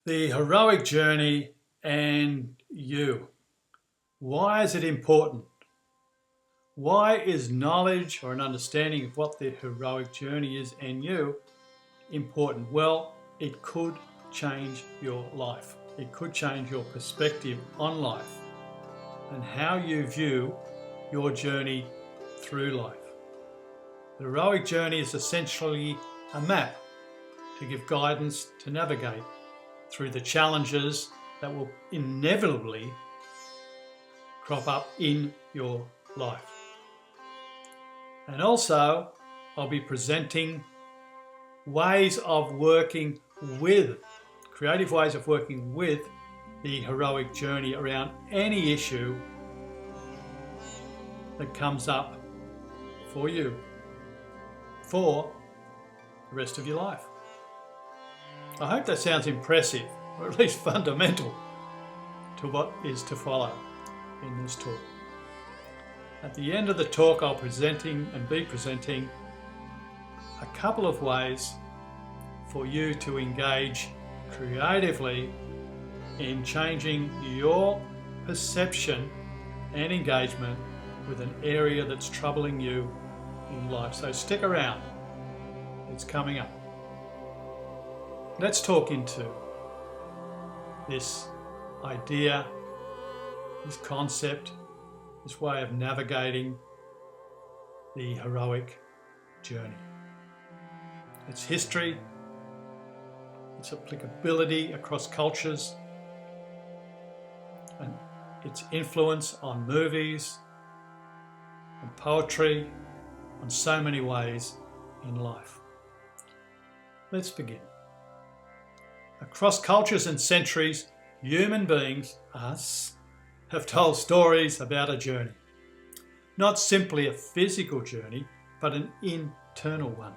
The heroic journey and you. Why is it important? Why is knowledge or an understanding of what the heroic journey is and you important? Well, it could change your life. It could change your perspective on life and how you view your journey through life. The heroic journey is essentially a map to give guidance to navigate through the challenges that will inevitably crop up in your life. And also, I'll be presenting ways of working with, creative ways of working with the heroic journey around any issue that comes up for you for the rest of your life. I hope that sounds impressive, or at least fundamental to what is to follow in this talk. At the end of the talk, I'll be presenting a couple of ways for you to engage creatively in changing your perception and engagement with an area that's troubling you in life. So stick around, it's coming up. Let's talk into this idea, this concept, this way of navigating the heroic journey. Its history, its applicability across cultures, and its influence on movies, on poetry, on so many ways in life. Let's begin. Across cultures and centuries, human beings, us, have told stories about a journey. Not simply a physical journey, but an internal one.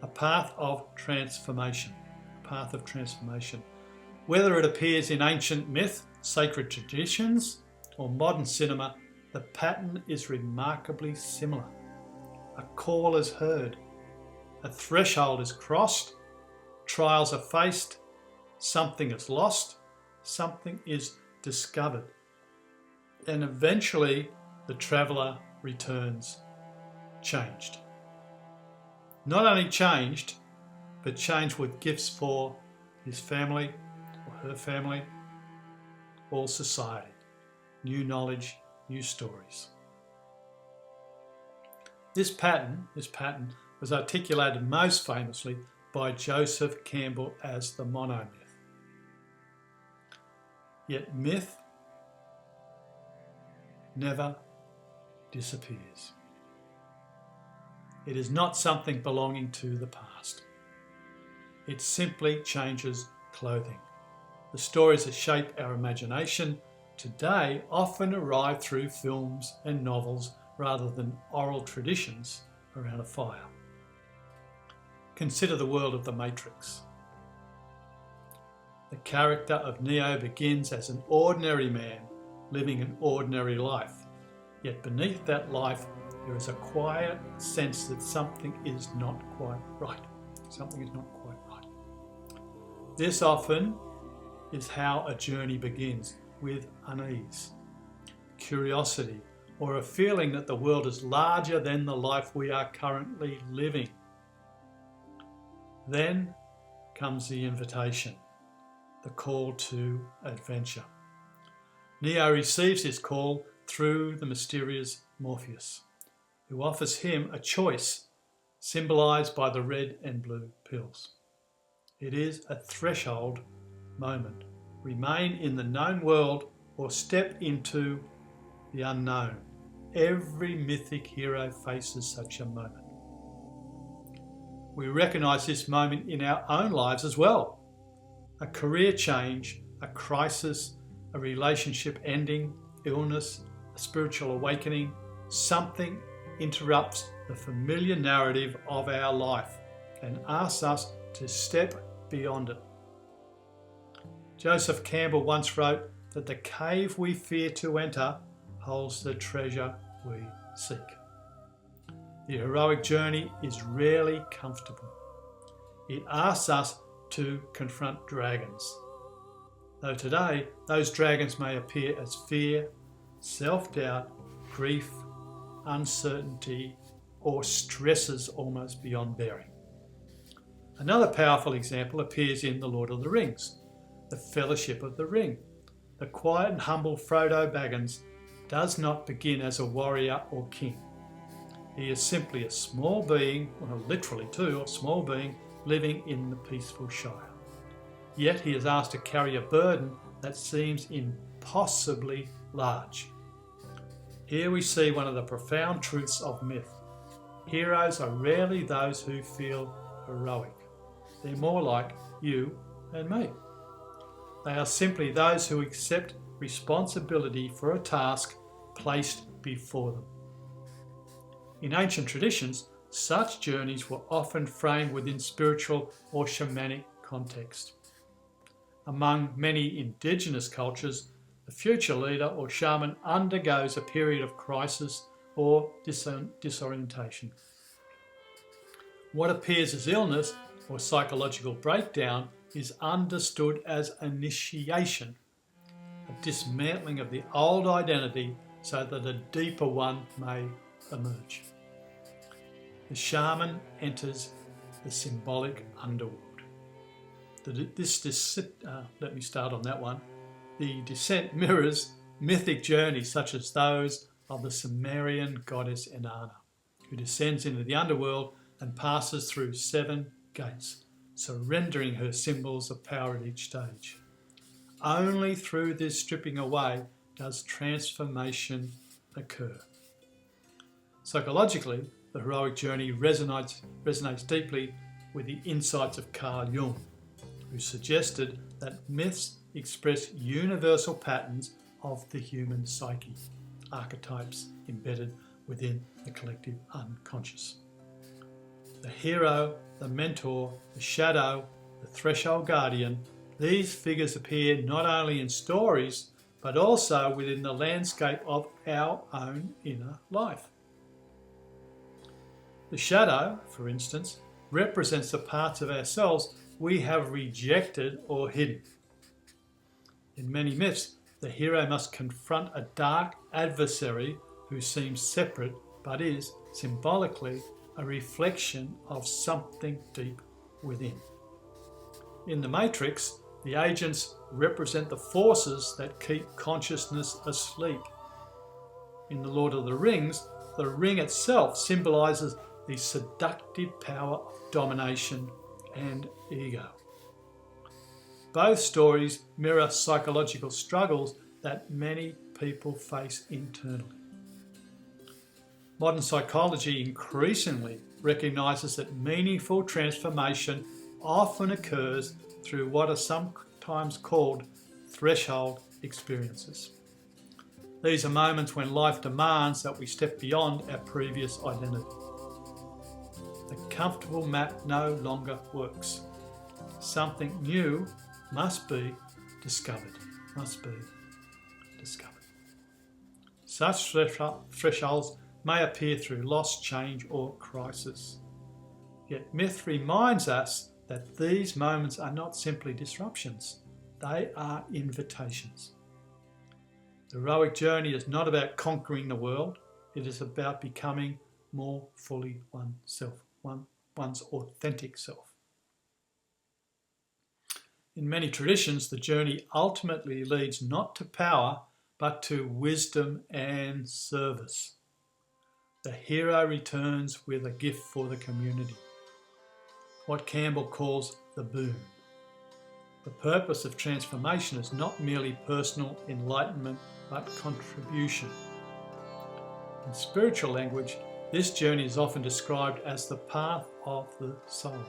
A path of transformation. A path of transformation. Whether it appears in ancient myth, sacred traditions, or modern cinema, the pattern is remarkably similar. A call is heard. A threshold is crossed. Trials are faced. Something is lost, something is discovered, and eventually the traveller returns changed. Not only changed, but changed with gifts for his family or her family, or society. New knowledge, new stories. This pattern was articulated most famously by Joseph Campbell as the monomyth. Yet myth never disappears. It is not something belonging to the past. It simply changes clothing. The stories that shape our imagination today often arrive through films and novels rather than oral traditions around a fire. Consider the world of The Matrix. The character of Neo begins as an ordinary man living an ordinary life. Yet beneath that life, there is a quiet sense that something is not quite right. Something is not quite right. This often is how a journey begins, with unease, curiosity, or a feeling that the world is larger than the life we are currently living. Then comes the invitation, the call to adventure. Neo receives his call through the mysterious Morpheus, who offers him a choice symbolised by the red and blue pills. It is a threshold moment. Remain in the known world or step into the unknown. Every mythic hero faces such a moment. We recognise this moment in our own lives as well. A career change, a crisis, a relationship ending, illness, a spiritual awakening, something interrupts the familiar narrative of our life and asks us to step beyond it. Joseph Campbell once wrote that the cave we fear to enter holds the treasure we seek. The heroic journey is rarely comfortable. It asks us to confront dragons, though today those dragons may appear as fear, self-doubt, grief, uncertainty, or stresses almost beyond bearing. Another powerful example appears in The Lord of the Rings, the Fellowship of the Ring. The quiet and humble Frodo Baggins does not begin as a warrior or king. He is simply a small being, well, literally too, a small being living in the peaceful Shire. Yet he is asked to carry a burden that seems impossibly large. Here we see one of the profound truths of myth. Heroes are rarely those who feel heroic. They're more like you and me. They are simply those who accept responsibility for a task placed before them. In ancient traditions, such journeys were often framed within spiritual or shamanic context. Among many indigenous cultures, the future leader or shaman undergoes a period of crisis or disorientation. What appears as illness or psychological breakdown is understood as initiation, a dismantling of the old identity so that a deeper one may emerge. The shaman enters the symbolic underworld. Let me start on that one. The descent mirrors mythic journeys such as those of the Sumerian goddess Inanna, who descends into the underworld and passes through 7 gates, surrendering her symbols of power at each stage. Only through this stripping away does transformation occur. Psychologically, the heroic journey resonates deeply with the insights of Carl Jung, who suggested that myths express universal patterns of the human psyche, archetypes embedded within the collective unconscious. The hero, the mentor, the shadow, the threshold guardian, these figures appear not only in stories, but also within the landscape of our own inner life. The shadow, for instance, represents the parts of ourselves we have rejected or hidden. In many myths, the hero must confront a dark adversary who seems separate but is, symbolically, a reflection of something deep within. In The Matrix, the agents represent the forces that keep consciousness asleep. In The Lord of the Rings, the ring itself symbolises the seductive power of domination and ego. Both stories mirror psychological struggles that many people face internally. Modern psychology increasingly recognises that meaningful transformation often occurs through what are sometimes called threshold experiences. These are moments when life demands that we step beyond our previous identity. The comfortable map no longer works. Something new must be discovered. Such thresholds may appear through loss, change, or crisis. Yet myth reminds us that these moments are not simply disruptions, they are invitations. The heroic journey is not about conquering the world, it is about becoming more fully oneself, one's authentic self. In many traditions, the journey ultimately leads not to power, but to wisdom and service. The hero returns with a gift for the community, what Campbell calls the boon. The purpose of transformation is not merely personal enlightenment, but contribution. In spiritual language, this journey is often described as the path of the soul.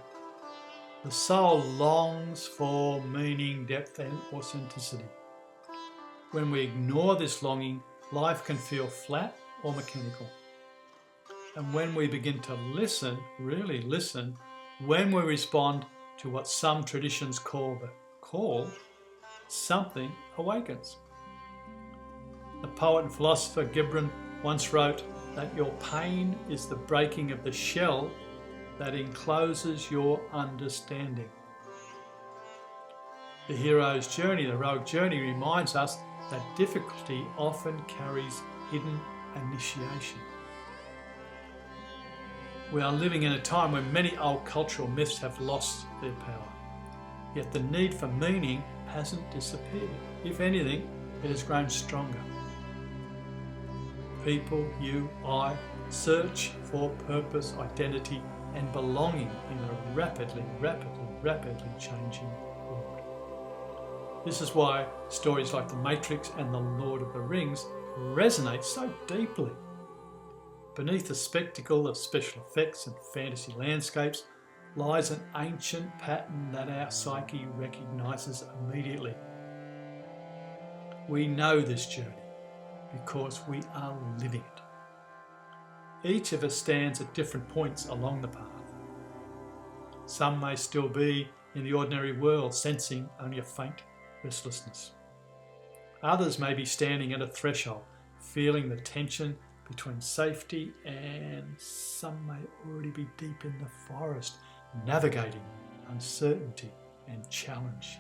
The soul longs for meaning, depth, and authenticity. When we ignore this longing, life can feel flat or mechanical. And when we begin to listen, really listen, when we respond to what some traditions call the call, something awakens. The poet and philosopher Gibran once wrote that your pain is the breaking of the shell that encloses your understanding. The hero's journey, the heroic journey, reminds us that difficulty often carries hidden initiation. We are living in a time when many old cultural myths have lost their power. Yet the need for meaning hasn't disappeared. If anything, it has grown stronger. People, you, I, search for purpose, identity, and belonging in a rapidly changing world. This is why stories like The Matrix and The Lord of the Rings resonate so deeply. Beneath the spectacle of special effects and fantasy landscapes lies an ancient pattern that our psyche recognises immediately. We know this journey because we are living it. Each of us stands at different points along the path. Some may still be in the ordinary world, sensing only a faint restlessness. Others may be standing at a threshold, feeling the tension between safety, and some may already be deep in the forest, navigating uncertainty and challenge.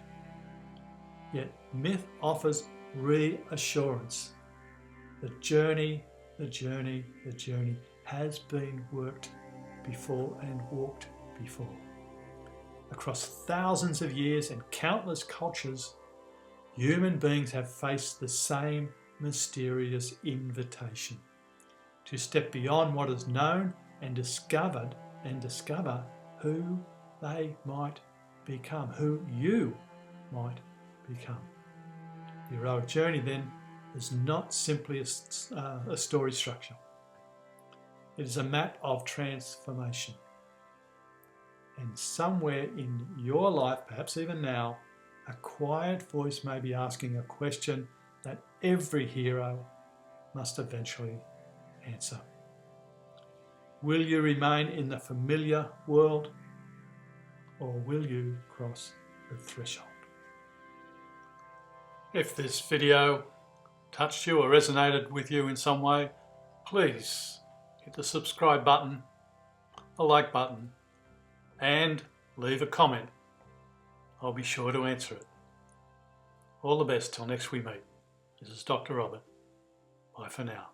Yet myth offers reassurance. The journey has been worked before and walked before. Across thousands of years and countless cultures, human beings have faced the same mysterious invitation to step beyond what is known and discover who they might become, who you might become. The heroic journey, then, is not simply a story structure. It is a map of transformation. And somewhere in your life, perhaps even now, a quiet voice may be asking a question that every hero must eventually answer. Will you remain in the familiar world, or will you cross the threshold? If this video touched you or resonated with you in some way, please hit the subscribe button, the like button, and leave a comment. I'll be sure to answer it. All the best till next we meet. This is Dr. Robert. Bye for now.